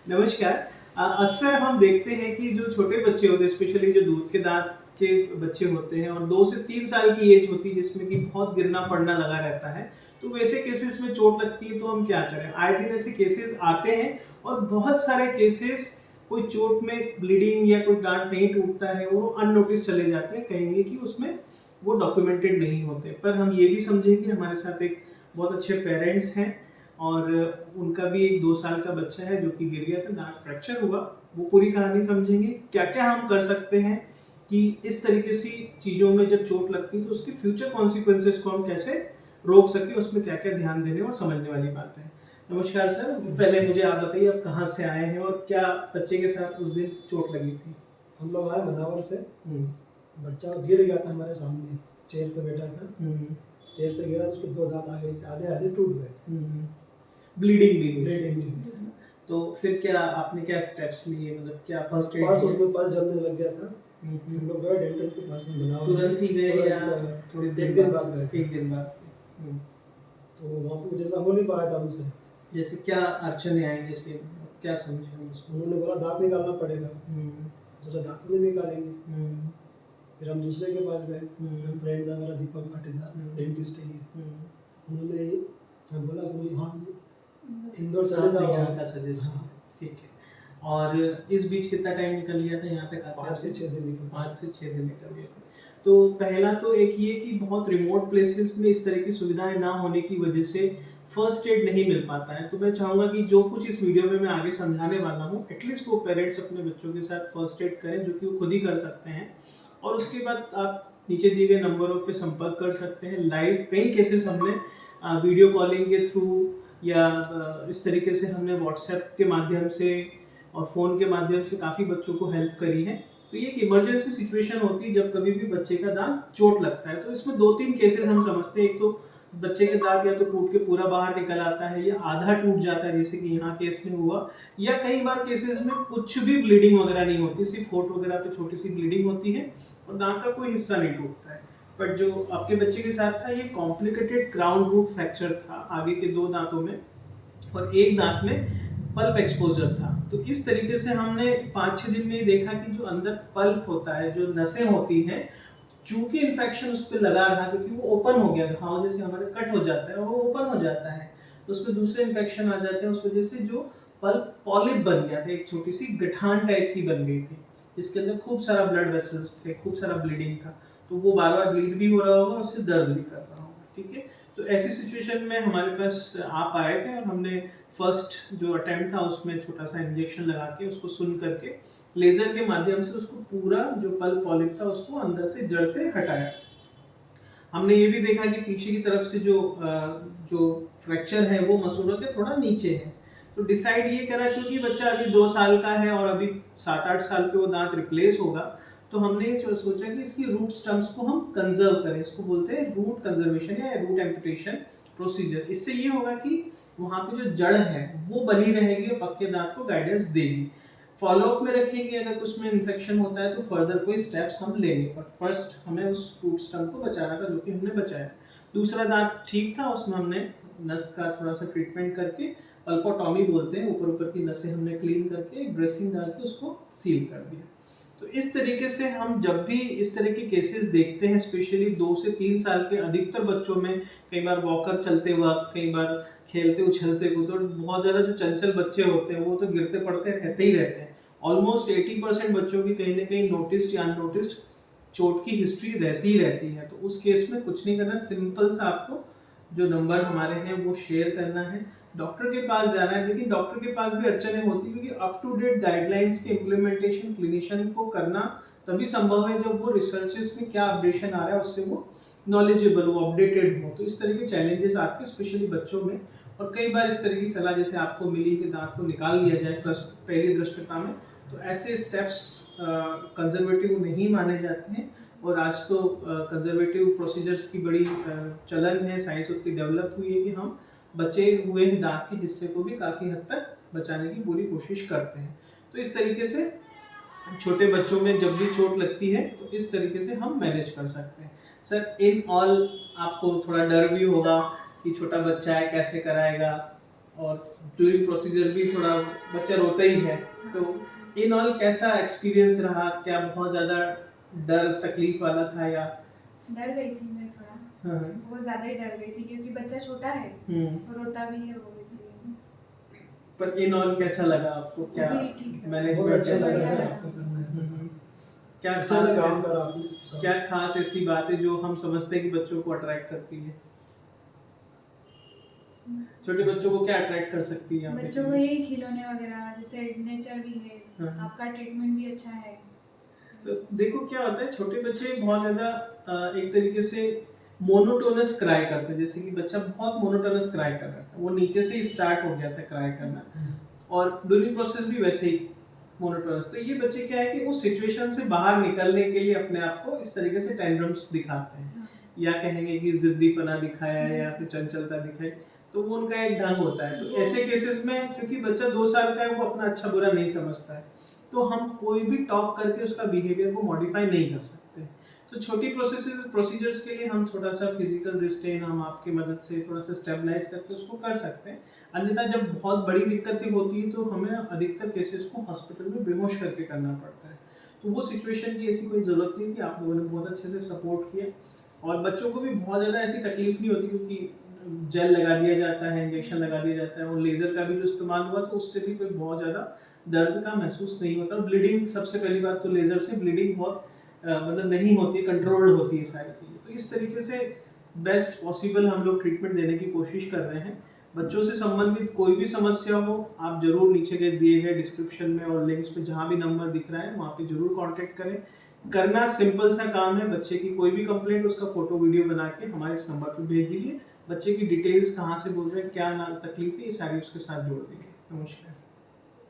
नमस्कार। अक्सर हम देखते हैं कि जो छोटे बच्चे होते हैं, स्पेशली जो दूध के दांत के बच्चे होते हैं और 2 से 3 साल की एज होती है जिसमें कि बहुत गिरना पड़ना लगा रहता है, तो वैसे केसेस में चोट लगती है तो हम क्या करें? आए दिन ऐसे केसेस आते हैं और बहुत सारे केसेस कोई चोट में ब्लीडिंग या कोई दांत नहीं टूटता है, वो अननोटिस चले जाते हैं, कहेंगे कि उसमें वो डॉक्यूमेंटेड नहीं होते। पर हम ये भी समझें कि हमारे साथ एक बहुत अच्छे पेरेंट्स हैं और उनका भी एक 2 साल का बच्चा है जो कि गिर गया था, दांत फ्रैक्चर हुआ। वो पूरी कहानी समझेंगे, क्या-क्या हम कर सकते हैं कि इस तरीके सी चीज़ों में जब चोट लगती है तो उसके फ्यूचर कॉन्सिक्वेंसेस को हम कैसे रोक सकें, उसमें क्या-क्या ध्यान देने और समझने वाली बात है। नमस्कार सर, पहले मुझे आप बताइए आप कहाँ से आए हैं और क्या बच्चे के साथ उस दिन चोट लगी थी? हम लोग आए मनावर से। हुँ। बच्चा गिर गया था हमारे सामने, चेयर पे बैठा था। हुँ, चेयर से गिरा तो उसके 2 दाँत आगे के आधे-आधे टूट गए थे। हुँ। ब्लीडिंग भी हुई। ब्लीडिंग भी हुई थी। तो फिर क्या आपने क्या स्टेप्स लिए, मतलब क्या फर्स्ट एड पल्स किया? उसमें पल्स जमने लग गया था। हुँ, हम हुँ। लोग गए डेंटल के पास में मनावर में। तुरंत ही गए या थोड़ी देर 1 दिन बाद गए थे। 1 दिन बाद? हुँ। तो वहाँ पे जैसा हो नहीं पाया था हमसे। जैसे क्या अड़चनें आई, जैसे क्या समझे हम उसको? उन्होंने बोला दाँत निकालना पड़ेगा। हुँ, सोचा दाँत तो नहीं निकालेंगे। हुँ, फिर हम दूसरे के पास गए। हुँ, फ्रेंड था मेरा दीपक पाटीदार, डेंटिस्ट है ये। हुँ। उन्होंने बोला कि हाँ, इंदौर चले आपने जाओ यहाँ आप। का सजेस्ट हाँ, किया, ठीक है। और इस बीच कितना टाइम निकल गया था यहाँ तक आते 5 से 6 दिन निकल गए। 5 से 6 दिन निकल गए थे। तो पहला तो एक ये कि बहुत रिमोट प्लेसेस में इस तरह की सुविधाएँ ना होने की वजह से फर्स्ट एड नहीं मिल पाता है। तो मैं चाहूँगा कि जो कुछ इस वीडियो में मैं आगे समझाने वाला हूँ, एटलीस्ट वो पेरेंट्स अपने बच्चों के साथ फर्स्ट एड करें, जो कि वो खुद ही कर सकते हैं। और उसके बाद आप नीचे दिए गए नंबरों पे संपर्क कर सकते हैं। लाइव कई केसेस हमने वीडियो कॉलिंग के थ्रू या इस तरीके से हमने व्हाट्सएप के माध्यम से और फ़ोन के माध्यम से काफ़ी बच्चों को हेल्प करी है। तो ये एक इमरजेंसी सिचुएशन होती है जब कभी भी बच्चे का दाँत चोट लगता है। तो इसमें 2-3 केसेस हम समझते हैं। एक तो बच्चे के दाँत या तो टूट के पूरा बाहर निकल आता है या आधा टूट जाता है, जैसे कि यहाँ केस में हुआ, या कई बार केसेस में कुछ भी ब्लीडिंग वगैरह नहीं होती, सिर्फ़ होंठ वगैरह पे छोटी-सी ब्लीडिंग होती है और दाँत का कोई हिस्सा नहीं टूटता है। बट जो आपके बच्चे के साथ था, ये कॉम्प्लिकेटेड क्राउन रूट फ्रैक्चर था आगे के 2 दाँतों में और एक दांत में पल्प एक्सपोजर था। तो इस तरीके से हमने 5-6 दिन में ये देखा कि जो अंदर पल्प होता है, जो नसें होती हैं, चूंकि इन्फेक्शन उस पे लगा रहा क्योंकि वो ओपन हो गया, घाव जैसे हमारे कट हो जाता है और वो ओपन हो जाता है, तो उसमें दूसरे इन्फेक्शन आ जाते हैं। उस वजह से जो पल्प पॉलिप बन गया था, एक छोटी सी गठान टाइप की बन गई थी जिसके अंदर खूब सारा ब्लड वेसल्स थे, खूब सारा ब्लीडिंग था। तो वो बार बार ब्लीड भी हो रहा होगा और उससे दर्द भी कर रहा होगा। ठीक है, तो ऐसी सिचुएशन में हमारे पास आप आए थे और हमने फर्स्ट जो अटेम्प्ट था उसमें छोटा सा इंजेक्शन लगा के उसको सुन करके लेजर के माध्यम से उसको पूरा जो पल्प पॉलिप था उसको अंदर से जड़ से हटाया। हमने ये भी देखा कि पीछे की तरफ से जो फ्रैक्चर है वो मसूड़ों के थोड़ा नीचे है। तो डिसाइड ये करा क्योंकि बच्चा अभी 2 साल का है और अभी 7-8 साल पे वो दांत रिप्लेस होगा, तो हमने ये सोचा कि इसकी रूट स्टम्प्स को हम कंजर्व करें। इसको बोलते हैं रूट कंजर्वेशन या रूट एम्पुटेशन प्रोसीजर। इससे ये होगा कि वहाँ पे जो जड़ है वो बनी रहेगी और पक्के दांत को गाइडेंस देगी। फॉलोअप में रखेंगे, अगर कुछ में इन्फेक्शन होता है तो फर्दर कोई स्टेप्स हम लेंगे, बट फर्स्ट हमें उस रूट स्टम्प को बचाना था, जो कि हमने बचाया। दूसरा दांत ठीक था, उसमें हमने नस का थोड़ा सा ट्रीटमेंट करके, पल्पोटॉमी बोलते हैं, ऊपर ऊपर की नसें हमने क्लीन करके ड्रेसिंग डाल के उसको सील कर दिया। तो इस तरीके से हम जब भी इस तरह के केसेस देखते हैं, स्पेशली 2 से 3 साल के अधिकतर बच्चों में, कई बार वॉकर चलते वक्त, कई बार खेलते उछलते कूदते, बहुत ज़्यादा जो चंचल बच्चे होते हैं वो तो गिरते पड़ते रहते ही रहते हैं। ऑलमोस्ट 80% बच्चों की कहीं ना कहीं नोटिस्ड या अननोटिस्ड चोट की हिस्ट्री रहती ही रहती है। तो उस केस में कुछ नहीं करना, सिंपल सा आपको जो नंबर हमारे हैं वो शेयर करना है, डॉक्टर के पास जाना है। लेकिन डॉक्टर के पास भी अड़चने होती है क्योंकि अप टू डेट गाइडलाइंस के इम्प्लीमेंटेशन क्लिनिशियन को करना तभी संभव है जब वो रिसर्चेस में क्या अपडेशन आ रहा है उससे वो नॉलेजेबल, वो अपडेटेड हो। तो इस तरह के चैलेंजेस आते हैं स्पेशली बच्चों में। और कई बार इस तरह की सलाह जैसे आपको मिली कि दांत को निकाल दिया जाए फर्स्ट पहली दृष्टता में, तो ऐसे स्टेप्स कंजर्वेटिव नहीं माने जाते हैं। और आज तो कंजर्वेटिव प्रोसीजर्स की बड़ी चलन है, साइंस उतनी डेवलप हुई है कि हम बचे हुए दांत के हिस्से को भी काफ़ी हद तक बचाने की पूरी कोशिश करते हैं। तो इस तरीके से छोटे बच्चों में जब भी चोट लगती है तो इस तरीके से हम मैनेज कर सकते हैं। सर, इन ऑल आपको थोड़ा डर भी होगा कि छोटा बच्चा है कैसे कराएगा, और ड्यूरिंग प्रोसीजर भी थोड़ा बच्चा रोता ही है। तो इन ऑल कैसा एक्सपीरियंस रहा? क्या बहुत ज़्यादा डर तकलीफ वाला था या? डर गई थी मैं थोड़ा, हाँ, बहुत ज़्यादा ही डर गई थी क्योंकि बच्चा छोटा है तो रोता भी है वो, इसलिए पर इन ऑल कैसा लगा आपको? क्या भी ठीक लगा। मैंने बहुत अच्छा लगा बढ़िया सर लगा। आपका करना है। क्या अच्छा से काम खास करा आपने सब। क्या खास ऐसी बात है जो हम समझते हैं कि बच्चों को अट्रैक्ट करती है? छोटे बच्चों को क्या अट्रैक्ट कर सकती है यहाँ पे? बच्चों को यही खिलौने वगैरह, जैसे नेचर भी है, हाँ। आपका ट्रीटमेंट भी अच्छा है। तो देखो क्या होता है, छोटे बच्चे बहुत ज़्यादा एक तरीके से मोनोटोनस क्राई करते हैं। जैसे कि बच्चा बहुत मोनोटोनस क्राई कर रहा था, वो नीचे से ही स्टार्ट हो गया था क्राई करना, और ड्यूरिंग प्रोसेस भी वैसे ही मोनोटोनस। तो ये बच्चे क्या है कि उस सिचुएशन से बाहर निकलने के लिए अपने आप को इस तरीके से टेंड्रम्स दिखाते हैं, हाँ। या कहेंगे कि जिद्दीपना दिखाया है या फिर चंचलता दिखाई, तो वो उनका एक ढंग होता है। तो ऐसे केसेस में क्योंकि बच्चा 2 साल का है, वो अपना अच्छा बुरा नहीं समझता है, तो हम कोई भी टॉक करके उसका बिहेवियर को मॉडिफाई नहीं कर सकते। तो छोटी प्रोसीजर्स के लिए हम थोड़ा सा फिजिकल रिस्ट्रेन हम आपकी मदद से थोड़ा सा स्टेबलाइज करके उसको कर सकते हैं। अन्यथा जब बहुत बड़ी दिक्कतें होती है तो हमें अधिकतर केसेस को हॉस्पिटल में बेहोश करके करना पड़ता है। तो वो सिचुएशन की ऐसी कोई ज़रूरत नहीं थी, आप लोगों ने बहुत अच्छे से सपोर्ट किया, और बच्चों को भी बहुत ज़्यादा ऐसी तकलीफ नहीं होती क्योंकि जेल लगा दिया जाता है, इंजेक्शन लगा दिया जाता है, और लेज़र का भी जो इस्तेमाल हुआ तो उससे भी कोई बहुत ज़्यादा दर्द का महसूस नहीं होता। ब्लीडिंग, सबसे पहली बात तो लेज़र से ब्लीडिंग बहुत मतलब नहीं होती, कंट्रोल्ड होती है सारी चीज़ें। तो इस तरीके से बेस्ट पॉसिबल हम लोग ट्रीटमेंट देने की कोशिश कर रहे हैं। बच्चों से संबंधित कोई भी समस्या हो, आप ज़रूर नीचे के दिए गए डिस्क्रिप्शन में और लिंक्स पे जहाँ भी नंबर दिख रहा है वहाँ पे ज़रूर कांटेक्ट करें। करना सिंपल सा काम है, बच्चे की कोई भी कंप्लेंट उसका फोटो वीडियो बना के हमारे इस नंबर पे भेज दीजिए। बच्चे की डिटेल्स कहाँ से बोल रहे हैं, क्या ना तकलीफ है, ये सारी उसके साथ जोड़ दीजिए। नमस्कार।